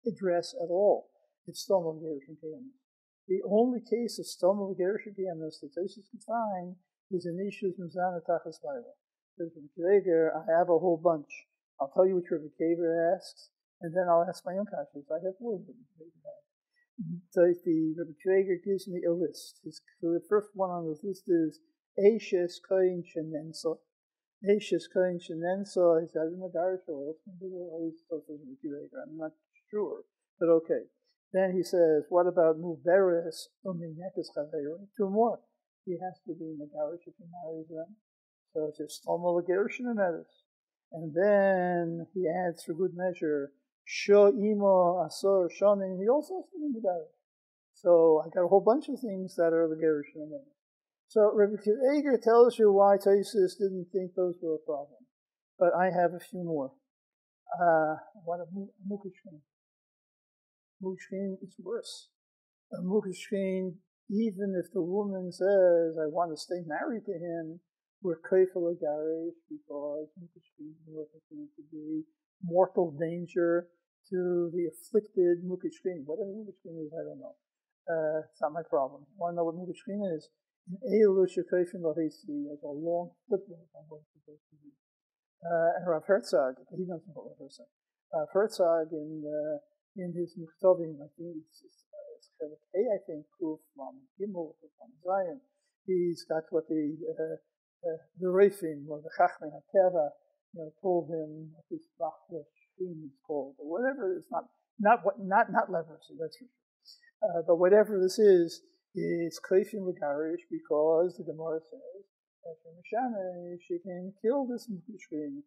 Speaker 1: address at all. It's Stoma Gerushin Kayemis. The only case of Stoma Gerushin Kayemis that Tesis can find is in Ishus Mizana Tachas Baila. I have a whole bunch. I'll tell you what Rebbe Kever asks, and then I'll ask my own questions. I have more than Rebbe Kever. So the Rebbe Kever gives me a list. So the first one on this list is Eishes Koyin Shenenso. Eishes Koyin Shenenso. He says in the Garish, I'm not sure, but okay. Then he says, what about Muveres Uminekes Chaveru? Two more. He has to be Megarish if he marries them. So it's just Stoma Legerushin omedet. And then he adds for good measure, Sho Imo Asor Shonim. He also has to be Megarish. So I got a whole bunch of things that are Legerushin omedet. So Rebbe Legaresh tells you why Tesis didn't think those were a problem. But I have a few more. What a Mukashkin. Mukashkin is worse. A Mukashkin, even if the woman says, I want to stay married to him, we're Kefiah Legaresh because Mukashkin is to be mortal danger to the afflicted Mukashkin. Whatever Mukashkin is, I don't know. It's not my problem. I want to know what Mukashkin is. Eilu Shekefin Lahisi has a long footnote on what it's supposed to be. And Rav Herzog, he doesn't know Rav Herzog. Rav Herzog in his Muktovim, I think it's I think, Kuf from Gimel, from Zion, he's got what the Reifim, or the Chachmei HaTeva, told him what this bachlesh theme is called, or whatever. It's not leprosy, that's for sure. But whatever this is, it's Kefiah Legaresh because the Gemara says that she can kill this mukushkin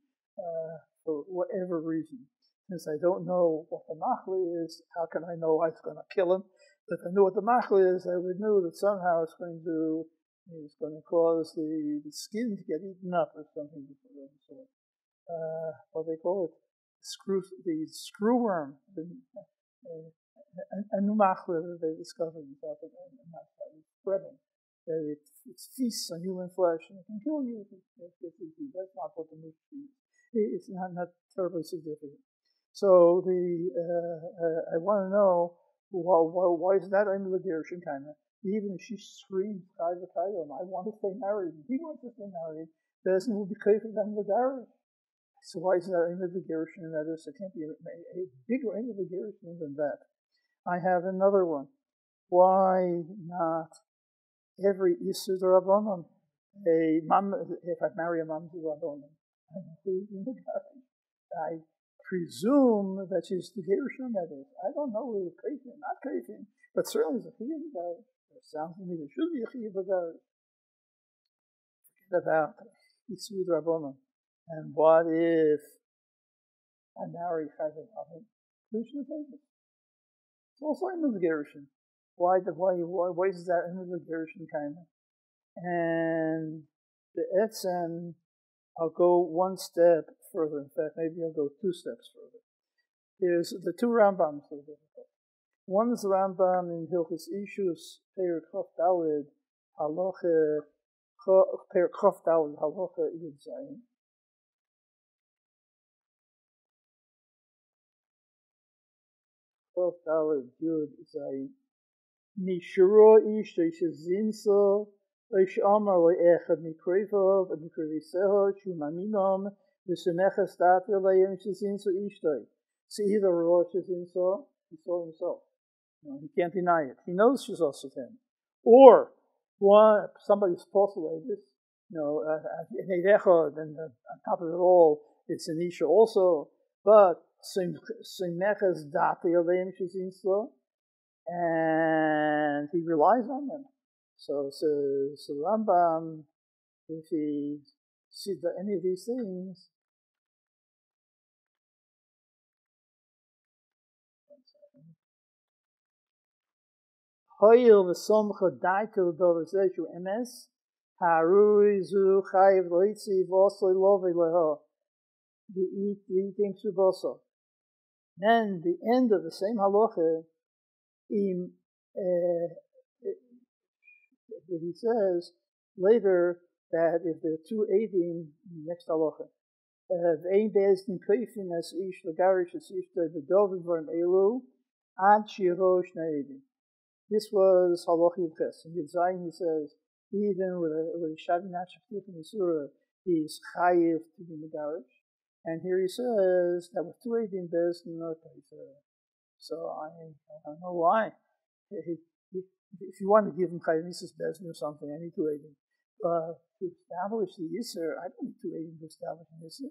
Speaker 1: for whatever reason. Since I don't know what the machle is, how can I know I was going to kill him? If I knew what the machle is, I would know that somehow it's going to cause the skin to get eaten up or something of the sort. What they call it, the screwworm, a new machle that they discovered in South America, spreading. It feasts on human flesh and it can kill you. That's not what the mushroom is. It's not terribly significant. So I want to know why is that I'm the gerushin kind of. Even if she screams, I want to stay married, and he wants to stay married, doesn't will be Kefiah Legaresh. So why is that I'm the gerushin and that is? It can't be a bigger I'm the gerushin than that. I have another one. Why not every Isur Rabbanon? If I marry a Mamzer Rabbanon, I'm including the Legaresh. I presume that she's the gerushin, that is. I don't know whether Kefiah, not Kefiah, but certainly it's a Kefiah Legaresh. It sounds to me there should be a Kefiah Legaresh. Forget about Isur Rabbanon. And what if I marry Chayvim Avim? It's also in the gerushin. Why is that in the gerushin kind of? And the etzem, I'll go one step further. In fact, maybe I'll go 2 steps further. There's the 2 Rambams that are difficult. One is the Rambam in Hilchos Ishus, Peir Chof Daled, Halacha, Peir Chof Daled, Halacha Yud Zayin. Chof Daled Yud Zayin. Mishuro Ish Zinso, Ish Amar Le'echad Mikrevov, Mikreviseho, Shumaminom, V'Semechas Datir Le'em Zinso Ishtoi. So either Rosh Zinso, he saw himself. He can't deny it. He knows she's also him. Or somebody's postulated, then on top of it all, it's an Isha also. But Semechas Datir Le'em Zinso, and he relies on them. So Rambam, if he sees any of these things, Hoyil v'somcha daitel doverzeshu emes, harui zu chayiv loitzi v'osoi lovei leho, v'eating suboso. Then the end of the same halacha, he says later that if there are 2 edim, next halacha, v'ein be'ezdim Kefiah as ish legaresh as ish v'dovim v'im elu, ad shirosh na'edim. This was halacha yudches. In Yud Zayin he says, even with a shavinat shaftif in Yisura, he's chayiv to be legaresh. And here he says that with 2 edim be'ezdim not Kefiah. So I don't know why. If you want to give him chayiv mitzvahs be'ezdim or something, I need 2 edim. But to establish the Yisur, I don't need 2 edim to establish the Yisur.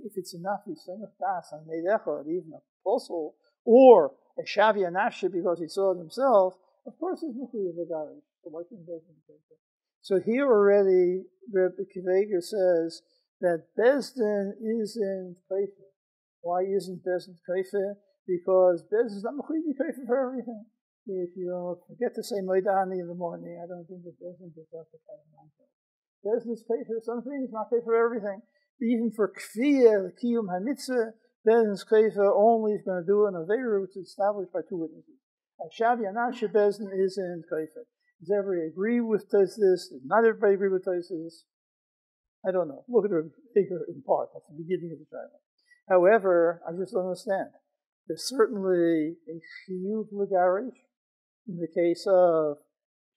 Speaker 1: If it's enough, he's saying a das on Meidechot, even a apostle, or a Shavia Nafshe because he saw it himself, of course it's Mechuyev Legaresh. So why shouldn't Bezdin take it? So here already, Rabbi Kefiah says that Bezdin isn't Kefiah. Why isn't Bezdin Kefiah? Because Bezdin is not Mechuyev Kefiah for everything. If you forget to say Moedani in the morning, I don't think that Bezdin gets up to Bezdin. Bezdin is Kefiah for some things, not Kefiah for everything. Even for Kefiah, the Kiyum HaMitzvah, Bezdin's Kefiah only is going to do an Aveira which is established by 2 witnesses. Shavia Nafshe Bezdin isn't Kefiah. Does everybody agree with this? Does not everybody agree with this? I don't know. Look at the figure in part. That's the beginning of the trial. However, I just don't understand. There's certainly a Chiyuv Legaresh in the case of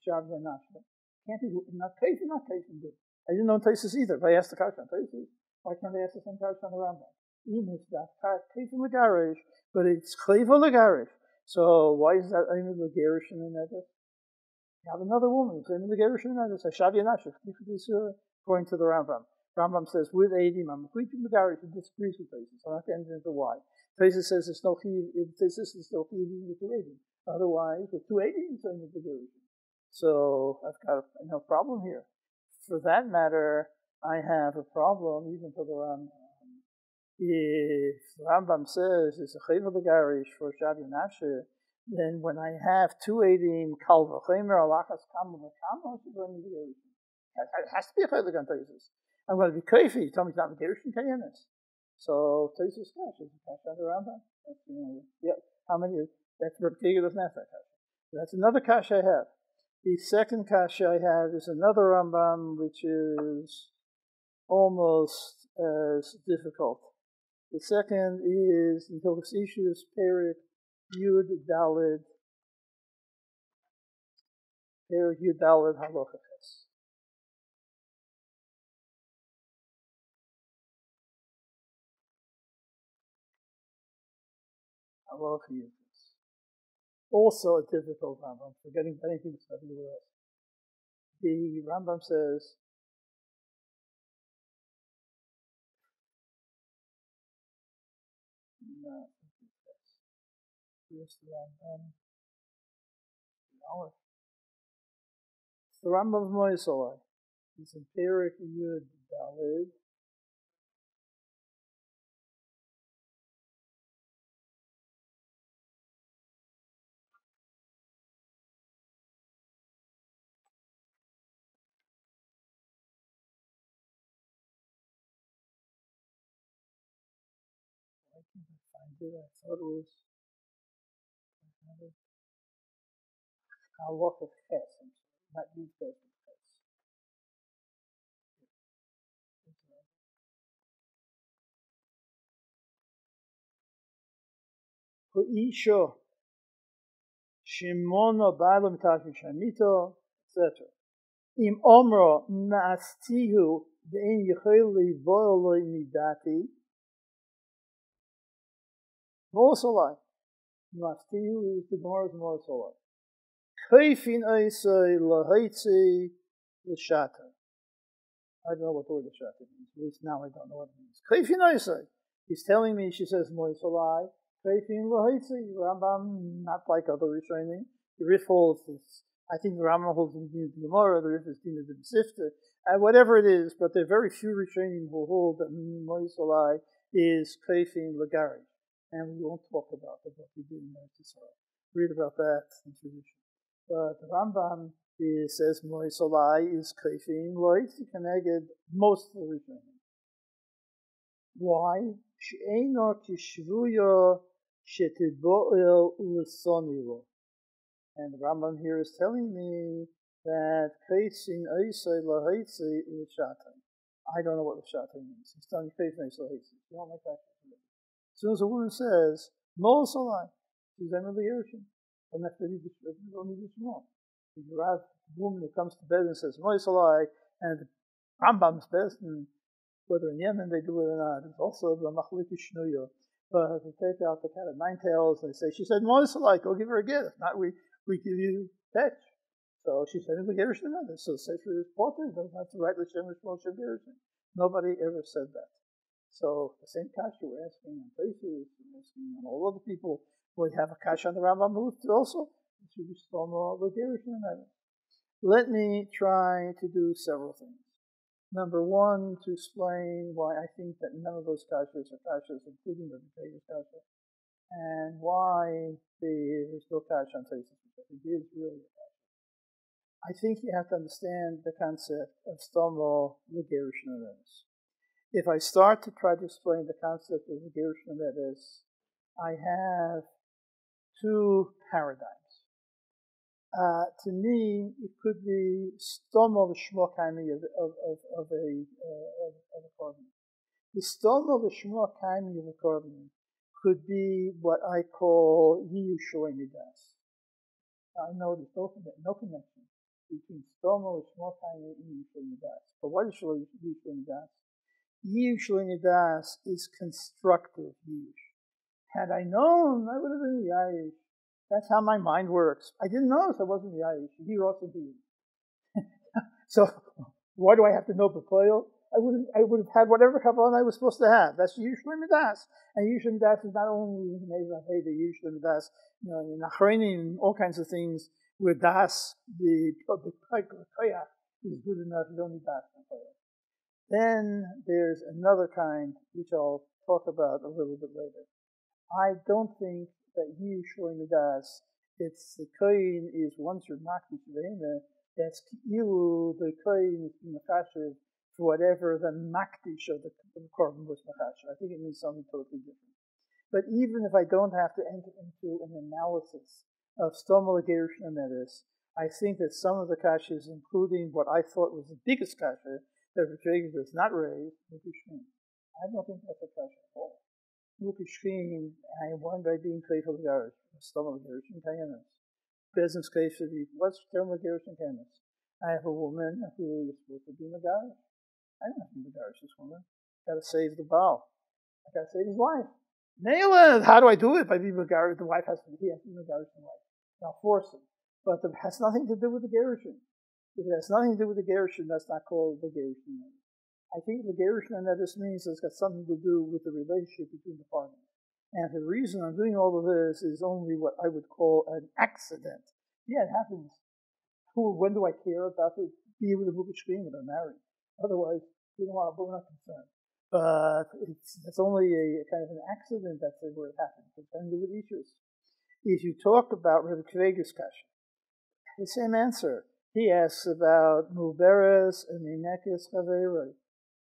Speaker 1: Shavia Nafshe. Can't be not Kefiah good. I didn't know Taisus either, but I asked the Kasha on Taisus. Why can't I ask the same Kasha on the Rambam? Even if that Kefiah Legaresh, but it's Kefiah Legaresh. So why is that only the gerushin in that? You have another woman, it's only the gerushin in that. It's a Shavia Nafshe, according to the Rambam. Rambam says with Eidim, I'm completely Megarish, and disagrees with Taisus. I'm not going to enter into why. Taisus says there's no Eidim with 2 Eidim. Otherwise, with 2 Eidim, it's only the gerushin. So I've got no problem here. For that matter, I have a problem even for the Rambam. If the Rambam says it's a Kefiah Legaresh for Shabi Nafshe, then when I have 2 Eidim, Kal V'Chomer, Alachas Kama V'Kama, it's going to be gerushin. It has to be a Kefiah Legaresh. I'm going to be Kefiah. You tell me it's not gerushin, Kayanis. So Taisus Kash is a Kash on the Rambam. How many? That's Rabkiga doesn't have that Kash. That's another Kash I have. The second Kash I have is another Rambam, which is almost as difficult. The second is in Hilchos Ishus Perik Yud Dalid Halacha Ches. Halacha Yud. Also a difficult Rambam, forgetting anything that's nothing to do with us. The Rambam says, no, here's the Rambam. It's the Rambam of Moisalai. It's in Perik Yud Dalid. Why can't I find it? I thought it was Halacha Ches. Not Yud Ches, but Ches. Isha Shimona Ba'ala Mitashmi Shamito, etc. Im Omra Na'astihu Ve'en Yechol Levo'oloi Midati Mosalai. Na'astihu is the Gemara's Mosalai. Keifin Eisei Lahaitzi L'Shata. I don't know what the word L'Shata means. At least now I don't know what it means. Keifin Eisei. He's telling me, she says Mosalai. Keifin Lahaitzi. Rambam, not like other rishonim. The Rif holds this. I think the Rambam holds the Din of the Gemara, the Rif is Din of the Sifta, whatever it is, but there are very few rishonim who hold that Moisalai is Kefiah Legaresh, and we won't talk about what he did in RIETS. Read about that in tradition. But the Rambam says Moisalai is Kefiah Legaresh, connected most of the rishonim. Why? She'ena kishvuya shetiboel l'sonilo. And the Rambam here is telling me that Keitzin Eisei Lahaitzi L'Shatan. I don't know what L'Shatan means. He's telling me Keitzin Eisei Lahaitzi. You don't like that? As soon as a woman says, Mo Salai, she's under the gerushin. Don't have to read this, don't need this more. If you have a woman who comes to bed and says, Mo Salai, and the Rambam's best, and whether in Yemen they do it or not, it's also the Machliki Shnuyo. But they take out the cat of 9 tails and they say, she said, Mo Salai, go give her a gift. Not we give you fetch. So she said, the gerushin another. So Sefer is portrait, doesn't have to write the Shem Moshe gerushin. Nobody ever said that. So the same kasha we're asking on places, we're asking on all other people, we have a kasha on the Rambam also. It should be Shlomo the gerushin another. Let me try to do several things. Number one, to explain why I think that none of those kashas are kashas, including the Kefiah kasha, and why there's no kasha on Taisus. It is really a kasha. I think you have to understand the concept of stomo legerushin omedet. If I start to try to explain the concept of legerushin omedet, I have 2 paradigms. To me, it could be stomo l'shmo kaimi of a korban. The stomo l'shmo kaimi of a korban could be what I call yiyush midas. I know there's no connection between stomo l'shmo kaimi and yiyush midas. But what is yiyush midas? Yiyush midas is constructive yiyush. Had I known, I would have been yayish. That's how my mind works. I didn't know, so I wasn't yayish. He also did. So why do I have to know B'Kollel? I would have had whatever kabbalah I was supposed to have. That's usually midas. And usually midas is not only in the usually midas, in achronim, all kinds of things where das, the koyach is good enough, you don't need das. Then there's another kind, which I'll talk about a little bit later. I don't think that usually midas, it's the koyin is once you're makdish v'ena, that's ki'ilu, the koyin is machashiv for whatever the makdish of the korban was machashiv. I think it means something totally different. But even if I don't have to enter into an analysis of stoma legerushin omedet, I think that some of the kashas, including what I thought was the biggest kasha, that Rav Bleich does not raise, legerushin. I don't think that's a kasha at all. Legerushin, I won by being Kefiah Legaresh, stoma legerushin kayemes. Business Kefiah, what's stoma legerushin kayemes? I have a woman who is supposed to be Megaresh. I don't have to be Megaresh this woman. I've got to save the Baal. I've got to save his wife. Nail it! How do I do it? By being Megaresh, the wife has to be Megaresh the wife. Now force it. But it has nothing to do with the gerushin. If it has nothing to do with the gerushin, that's not called the gerushin. I think the gerushin and that this means it's got something to do with the relationship between the parties. And the reason I'm doing all of this is only what I would call an accident. Yeah, it happens. When do I care about it? Be with a mukashkim when they're married. Otherwise, we're not concerned. But it's only a kind of an accident that's where it happens. It's got to do with issues. If you talk about Rav Bleich kasha, the same answer. He asks about muberes and minekes chaveroi.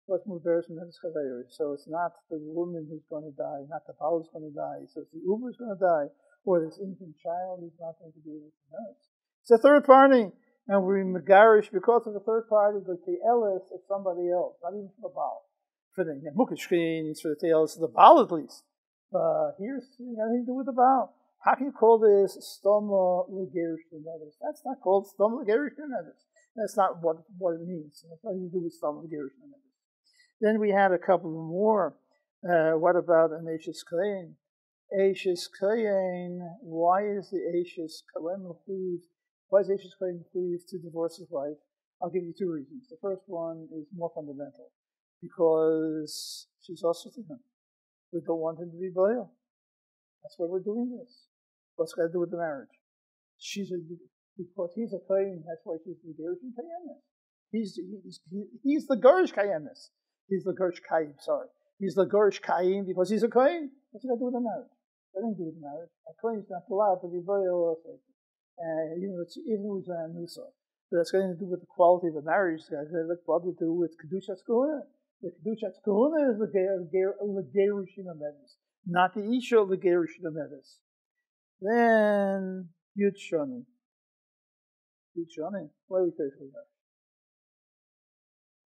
Speaker 1: What's muberes and minekes chaveroi? So it's not the woman who's going to die, not the Baal who's going to die. So it's the Uber who's going to die, or this infant child who's not going to be able to nurse. It's a third party, and we're megarish because of the third party, but the elis of somebody else, not even for the Baal. For the mukashkin, for the elis of the Baal at least. But here's nothing to do with the Baal. How can you call this stoma legerushin omedet? That's not called stoma legerushin omedet. That's not what it means. That's nothing to do with stoma legerushin omedet. Then we had a couple more. What about an Eishes Kohen? Eishes Kohen, why is the Eishes Kohen pleased to divorce his wife? I'll give you two reasons. The first one is more fundamental. Because she's also to him. We don't want him to be loyal. That's why we're doing this. What's got to do with the marriage? Because he's a kohen, that's why she's the gerushin kayemes. He's the gerushin kayemes. He's the gerushin kayim, sorry. He's the gerushin kayim because he's a kohen. What's got to do with the marriage? Nothing to do with the marriage. A kohen is not allowed to be loyal. Even with a nusa. But that's got to do with the quality of the marriage. It's got to do with kedushas kohuna. The kedushas kohuna is the gerushin omedet, not the isha of the gerushin omedet. Then Yud-Shoni. Why are we Kefiah Legaresh?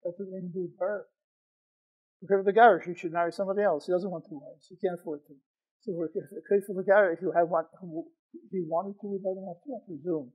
Speaker 1: That's what they do with her. Kefiah Legaresh, he should marry somebody else. He doesn't want two wives. He can't afford to. So we're Kefiah Legaresh. If he wanted to, we'd let him have two, I presume.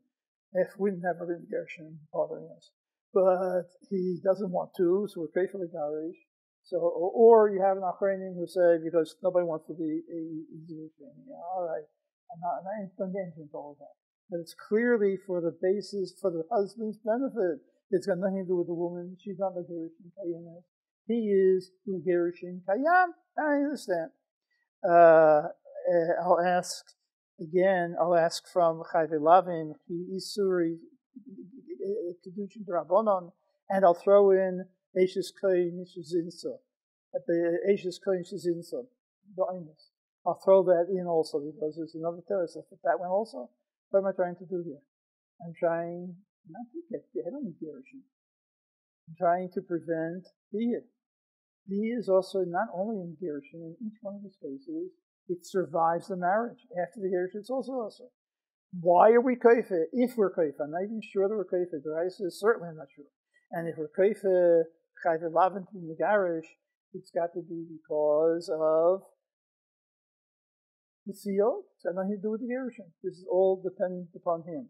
Speaker 1: If we didn't have a gerushin bothering us. But he doesn't want to, so we're Kefiah Legaresh. So, or you have an achronim who say, because nobody wants to be a gerushin. Yeah, all right. I'm not going to enter into all of that. But it's clearly for the basis, for the husband's benefit. It's got nothing to do with the woman. She's not legerushin kayemes. He is legerushin kayam. I understand. I'll ask from Chayve Lavin, Isuri, Kedushin Drabonon, and I'll throw in Eishes Kohen Shizinso. Eishes Kohen Shizinso. I'll throw that in also because there's another terrace. I'll fit that one also. What am I trying to do here? I'm trying not to get the head on the gerushin. I'm trying to prevent Bia. Bia is also not only in gerushin, in each one of these cases, it survives the marriage. After the gerushin, it's also. Why are we Kefiah? If we're Kefiah, I'm not even sure that we're Kefiah. The Rai says, certainly I'm not sure. And if we're Kefiah, Chayve Lavin to Legaresh, it's got to be because of the CEO. It's got nothing to do with the gerushin. This is all dependent upon him.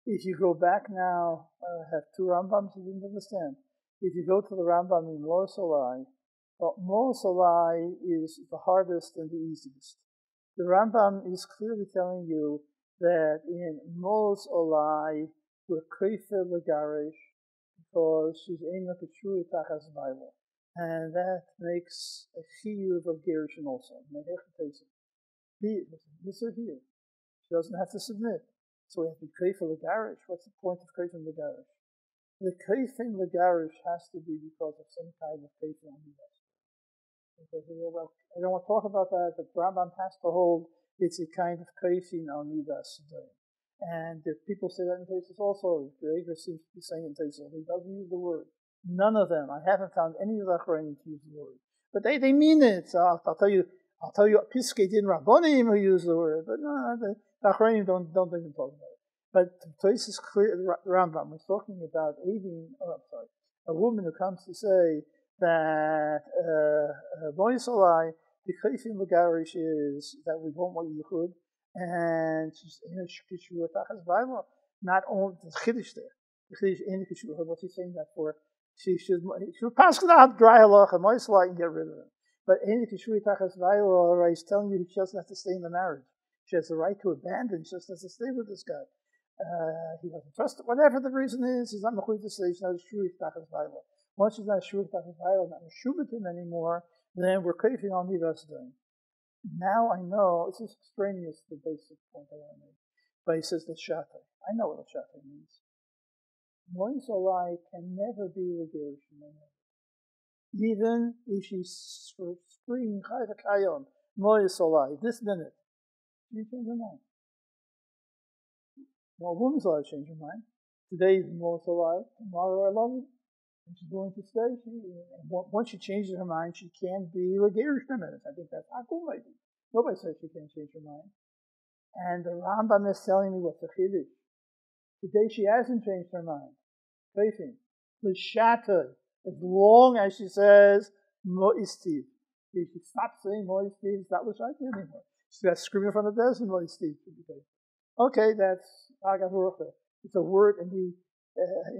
Speaker 1: If you go back now, I have two Rambams you didn't understand. If you go to the Rambam in Moos Olai, Moos Olai is the hardest and the easiest. The Rambam is clearly telling you that in Moos Olai, we're Kefiah Legaresh because she's Eina K'Shui Tachas Baila. And that makes a chiyuv of gerushin also. Yes or here. She doesn't have to submit. So we have to be Kefiah Legaresh. What's the point of Kefiah Legaresh? The Kefiah Legaresh has to be because of some kind of Kefiah omedet. Because I don't want to talk about that, but RIETS has to hold it's a kind of Kefiah omedet. And if people say that in places also, the HaEzer seems to be saying in places, he doesn't use the word. None of them. I haven't found any of the HaRambam to use the word. But they mean it. So I'll tell you, Piskei Din Rabbonim who use the word. But no, the HaRambam don't even talk about it. But the place is clear, RIETS was talking about a woman who comes to say that Moisalai, the Kefiah Legaresh is that we don't want Yichud, and she's in a Kishur Tachas Baila, not only the Chiddush there. The Chiddush in the Kishur, what's he saying that for? She should pass out dry halacha, Moisalai, and get rid of him. But in the Kishur Tachas Baila, he's telling you she doesn't have to stay in the marriage. She has the right to abandon, she just has to stay with this guy. He doesn't trust it. Whatever the reason is, he's not mechuyev to stay. She's not a Shurich Tachas Baila. Once she's not a Shurich Tachas Baila, not meshubet him anymore, then we're Kefiah omedet doing. Now I know, this is extraneous to the basic point I want to make. But he says l'shatay. I know what l'shatay means. Mois Olai can never be legerushin. Even if she's screaming chai v'kayon, Mois Olai, this minute, she change her mind. No, a woman's allowed to change her mind. Today is Mois Olai, tomorrow I love it. And she's going to stay. Once she changes her mind, she can't be legerushin. I think that's how cool maybe. Nobody says she can't change her mind. And the RIETS is telling me what's the chiddush. Today she hasn't changed her mind. Kefiah. L'shatay. As long as she says Mo'istiv. If she stops saying Mo'istiv, it's not l'shatay anymore. She's got to scream in front of the desert, Mo'istiv. Okay, that's Agavorcha. It's a word, and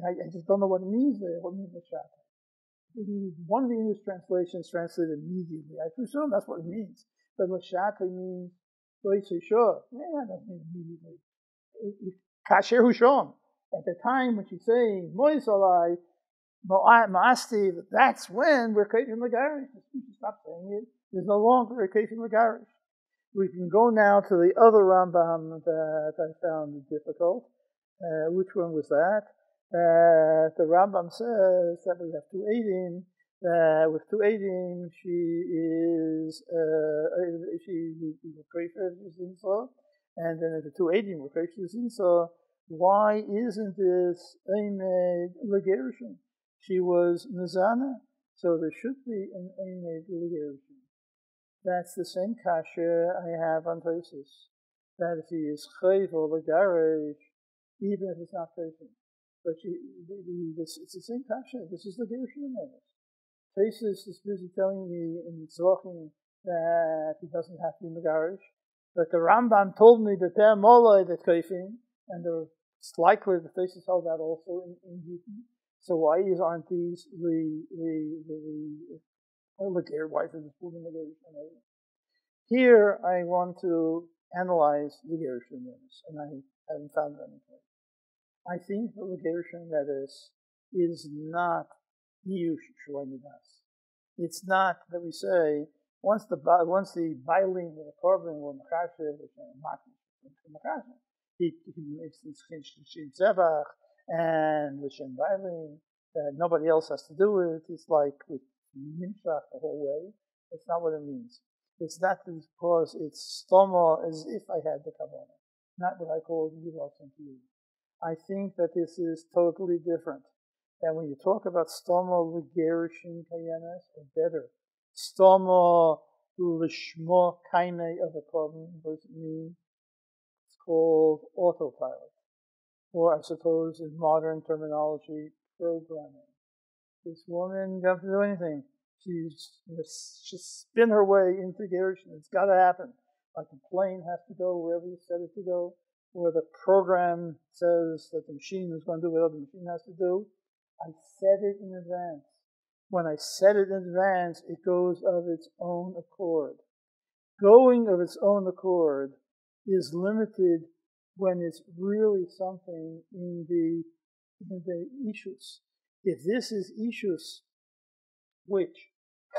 Speaker 1: I just don't know what it means there. What means l'shatay? One of the English translations translated immediately. I presume that's what it means. But l'shatay means sure. That doesn't mean immediately. Kasher Hushon. At the time when she's saying Moisalai, Ma'astiv, that's when we're Kefiah Legaresh. She stopped saying it. There's no longer a Kefiah Legaresh. We can go now to the other RIETS that I found difficult. Which one was that? The RIETS says that we have two Eidim. With two Eidim, we Kefiah Zinsa, and then if the two Eidim were Kefiah Zinsa, why isn't this omedet legerushin? She was mezana, so there should be an omedet legerushin. That's the same kasha I have on Tosis. That if he is Kefiah Legaresh, even if it's not Kefiah. But it's the same kasha. This is legerushin omedet. Tosis is busy telling me in Tzvachim that he doesn't have to be Legaresh. But the RIETS told me that they're molay that Kefiah, and it's likely that Tosis held that also in Gittin. So why aren't these why is it moving legerushin? Here I want to analyze legerushin, and I haven't found anything. I think the legerushin that is not yush shloimidas. It's not that we say once the biling with the korban or makasher, he makes this chin zevach and l'shem biling that nobody else has to do it. It's like with nimshach the whole way. That's not what it means. It's not because it's stomo as if I had the kavanah. Not what I call yilos and you. I think that this is totally different. And when you talk about stomo legerushin kayenes, or better, stomo lishmo kaime of a korban, what does it mean? It's called autopilot, or I suppose in modern terminology, programming. This woman doesn't do anything. She's spin her way into gerushin. It's got to happen. Like the plane has to go wherever you set it to go, or the program says that the machine is going to do whatever the machine has to do. I set it in advance. When I set it in advance, it goes of its own accord. Going of its own accord is limited when it's really something in the issues. If this is issues which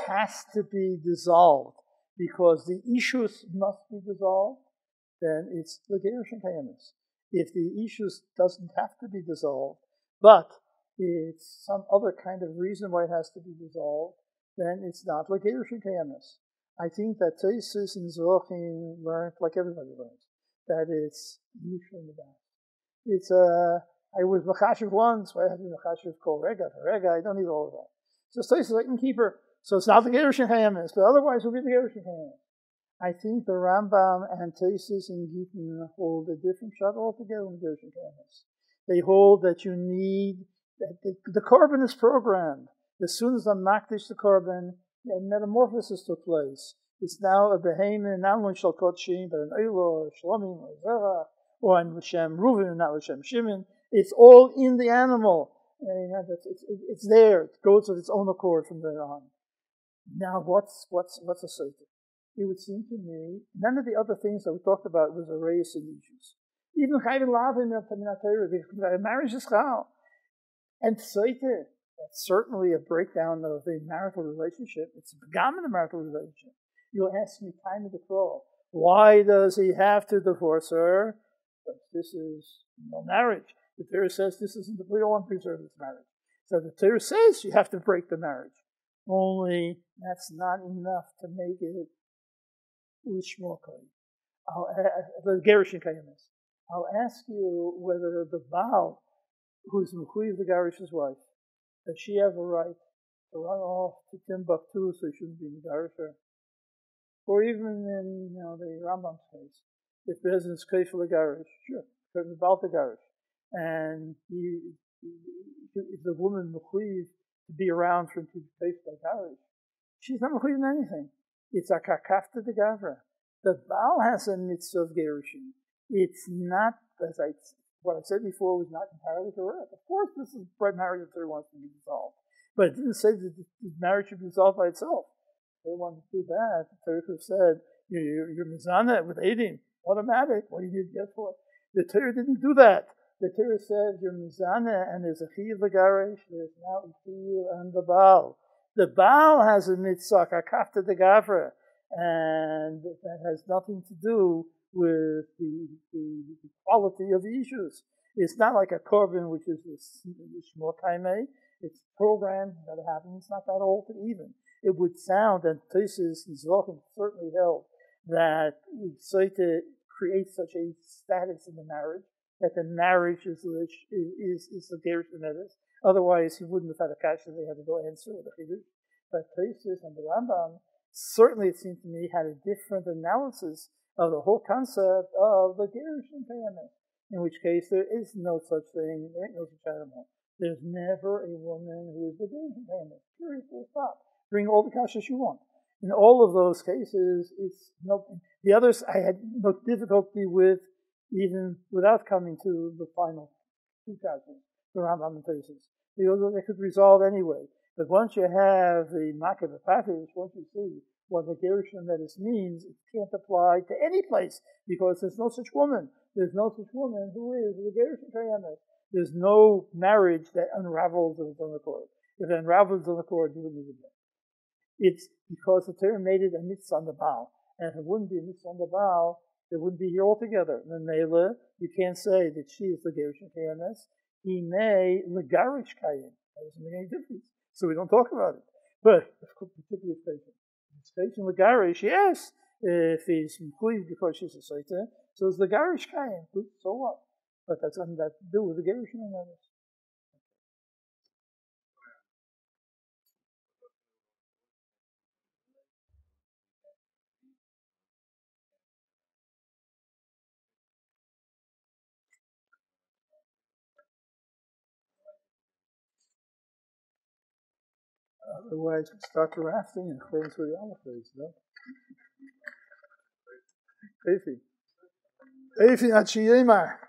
Speaker 1: has to be dissolved because the issues must be dissolved, then it's legerushin kayemis. If the issues doesn't have to be dissolved, but it's some other kind of reason why it has to be dissolved, then it's not legerushin kayemis. I think that Tosfos and Zochim learned, like everybody learns, that it's usually the best. It's I was machashiv once, why I have to be machashiv kol rega, I don't need all of that. So Tosfos I can keep her. So it's not the gerushin kayemis, but otherwise it will be the gerushin kayemis. I think the Rambam and Tosfos and Gittin hold a different shot altogether in gerushin kayemis. They hold that you need, that the korban is programmed. As soon as I makdish the korban, a metamorphosis took place. It's now a behemoth, not only shal kodshim, but an oilo, or shlomim, or zera, or an l'shem Reuven, not l'shem Shimon. It's all in the animal. It's there. It goes of its own accord from there on. Now, what's a sotah? It would seem to me none of the other things that we talked about was a race in issues. Even chayv lavim the marriage is chal, and sotah. That's certainly a breakdown of the marital relationship. It's a begam in the marital relationship. You'll ask me time of the crawl. Why does he have to divorce her? But this is no marriage. The Torah says this isn't. We don't want to preserve this marriage. So the Torah says you have to break the marriage. Only that's not enough to make it ushmokay. The gerushin kayemis. I'll ask you whether the Baal, who's mechuyev the garish's wife, does she have a right to run off to Timbuktu so she shouldn't be megarisher? Or even in the Rambam's case, if there's a Kefiah Legaresh, sure, the Baal Legarish, and if the woman mechuyev to be around for him to Kefiah Legaresh, she's not mechuyev in anything. It's a kakafta de gavra. The Baal has a mitzvah of gerushin. It's not, what I said before was not entirely correct. Of course, this is marriage that Torah wants to be dissolved. But it didn't say that the marriage should be dissolved by itself. If they wanted to do that, the Torah could have said, you're mizana with Edim, automatic, what do you need to get for it? The Torah didn't do that. The Torah said, you're mizana, and there's a Kefiah Legaresh, there's now a Kefiah and the Baal. The Baal has a mitzvah, kakafta de gavra, and that has nothing to do with the quality of the issues. It's not like a korban, which is more kaimei. It's programmed that it happens. It's not that old to even. It would sound, and Tosfos and Zochim certainly held, that sotah creates such a status in the marriage that the marriage is the gerushin. Otherwise, he wouldn't have had a kasha. They had to go answer with a chidush. But Tosfos and the Rambam certainly, it seemed to me, had a different analysis of the whole concept of the gerushin kayemis. In which case, there is no such thing. There ain't no such animal. There's never a woman who is the gerushin kayemis. Period. Full stop. Bring all the kashas you want. In all of those cases, it's no. The others I had no difficulty with, even without coming to the final two kashas, the Rambam and Tosfos. They could resolve anyway. But once you have the makkah patish, once you see what the gerushin that it means, it can't apply to any place because there's no such woman. There's no such woman who is the gerushin kayemis. There's no marriage that unravels of its own accord. If it unravels of its own accord, you wouldn't need it. It's because the Torah made it a mitzvah on the Baal. And if it wouldn't be a mitzvah on the Baal, they wouldn't be here altogether. And Mela, you can't say that she is the gerushin kayemis. He may legarish kayim. That doesn't make any difference. So we don't talk about it. But particularly Kefiah Legaresh, yes. If he's mechuyev because she's a sotah, so it's Legarish kayim. So what? But that's nothing to do with the gerushin and others. Otherwise, we start the rafting in accordance with the olive no? Efi. Efi, not Shiyemar.